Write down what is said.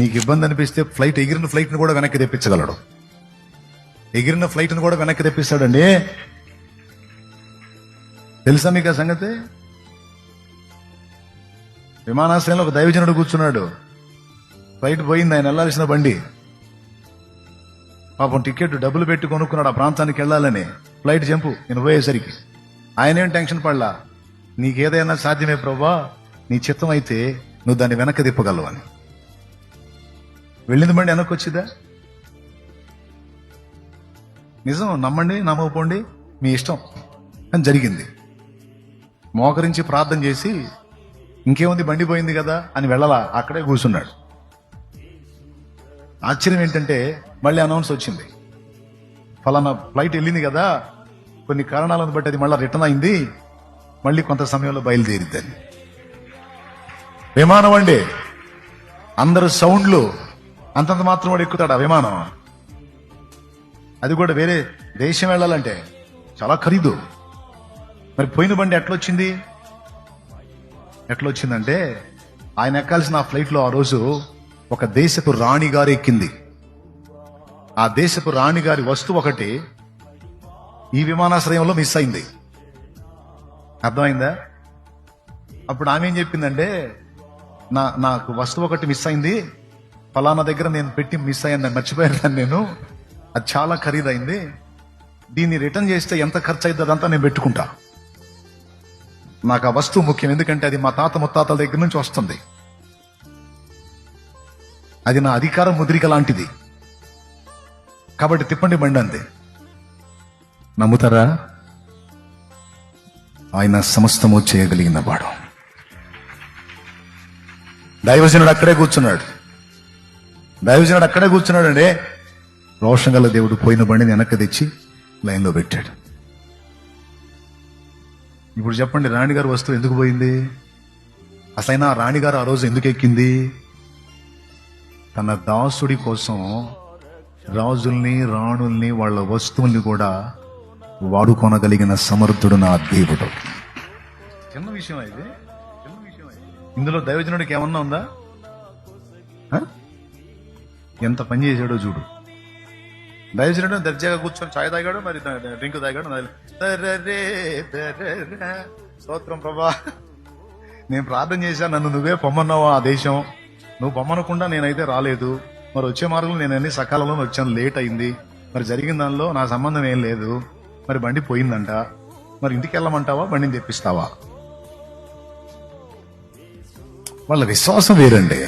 నీకు ఇబ్బంది అనిపిస్తే ఎగిరిన ఫ్లైట్ని కూడా వెనక్కి తెప్పించగలడు. ఎగిరిన ఫ్లైట్ని కూడా వెనక్కి తెప్పిస్తాడండి. తెలుసా మీకు ఆ సంగతి? విమానాశ్రయంలో ఒక దైవజనుడు కూర్చున్నాడు. ఫ్లైట్ పోయింది, ఆయన వెళ్ళాల్సిన బండి. పాపం టికెట్ డబ్బులు పెట్టి కొనుక్కున్నాడు ఆ ప్రాంతానికి వెళ్ళాలని. ఫ్లైట్ జంపు నేను పోయేసరికి ఆయన ఏం టెన్షన్ పడలా. నీకేదైనా సాధ్యమే ప్రభా, నీ చిత్తం అయితే నువ్వు దాన్ని వెనక్కి తిప్పగలవు అని. వెళ్ళింది బండి వెనక్కి వచ్చిందా? నిజం, నమ్మండి నమ్మకపోండి మీ ఇష్టం అని జరిగింది. మోకరించి ప్రార్థన చేసి ఇంకేముంది బండి పోయింది కదా అని వెళ్ళలా, అక్కడే కూర్చున్నాడు. ఆశ్చర్యం ఏంటంటే మళ్ళీ అనౌన్స్ వచ్చింది, ఫలానా ఫ్లైట్ వెళ్ళింది కదా, కొన్ని కారణాలను బట్టి అది మళ్ళీ రిటర్న్ అయింది, మళ్ళీ కొంత సమయంలో బయలుదేరిద్దని. విమానం అండి, అందరు సౌండ్లు, అంతంత మాత్రం వాడు ఎక్కుతాడు ఆ విమానం. అది కూడా వేరే దేశం వెళ్ళాలంటే చాలా ఖరీదు. మరి పోయిన బండి ఎట్లొచ్చిందంటే ఆయన ఎక్కాల్సిన ఆ ఫ్లైట్ లో ఆ రోజు ఒక దేశపు రాణి గారు ఎక్కింది. ఆ దేశపు రాణి గారి వస్తువు ఒకటి ఈ విమానాశ్రయంలో మిస్ అయింది. అర్థమైందా? అప్పుడు ఆమె ఏం చెప్పిందంటే, నాకు వస్తువు ఒకటి మిస్ అయింది, ఫలానా దగ్గర నేను పెట్టి మిస్ అయ్యాను, మర్చిపోయాను నేను, అది చాలా ఖరీదైంది, దీన్ని రిటర్న్ చేస్తే ఎంత ఖర్చు అవుతుంది అదంతా నేను పెట్టుకుంటా, నాకు ఆ వస్తువు ముఖ్యం, ఎందుకంటే అది మా తాత ముత్తాతల దగ్గర నుంచి వస్తుంది, అది నా అధికార ముద్రిక లాంటిది, కాబట్టి తిప్పండి బండి అంతే. నమ్ముతారా? ఆయన సమస్తము చేయగలిగిన వాడు. దైవజనుడు అక్కడే కూర్చున్నాడు అండి. రోషం గల దేవుడు పోయిన బండిని వెనక్కి తెచ్చి లైన్లో పెట్టాడు. ఇప్పుడు చెప్పండి, రాణిగారు వస్తువు ఎందుకు పోయింది? అసలైనా రాణిగారు ఆ రోజు ఎందుకు ఎక్కింది? తన దాసుడి కోసం రాజుల్ని, రాణుల్ని, వాళ్ళ వస్తువుల్ని కూడా వాడుకొనగలిగిన సమర్థుడు నా దేవుడు. చిన్న విషయం ఇది. ఇందులో దైవజనుడికి ఏమన్నా ఉందా? ఎంత పని చేశాడో చూడు. దైవజనుడు దర్జాగా కూర్చొని ఛాయ్ తాగాడు, మరి డ్రింక్ తాగాడు. స్తోత్రం ప్రభా, నేను ప్రార్థన చేశాను, నన్ను నువ్వే పొమ్మన్నావు ఆ దేశం, నువ్వు పొమ్మనకుండా నేనైతే రాలేదు, మరి వచ్చే మార్గంలో నేను అన్ని సకాలంలో వచ్చాను, లేట్ అయింది, మరి జరిగిన దానిలో నా సంబంధం ఏం లేదు, మరి బండి పోయిందంట, మరి ఇంటికి వెళ్ళమంటావా, బండిని తెప్పిస్తావా? వాళ్ళ విశ్వాసం వేరండి.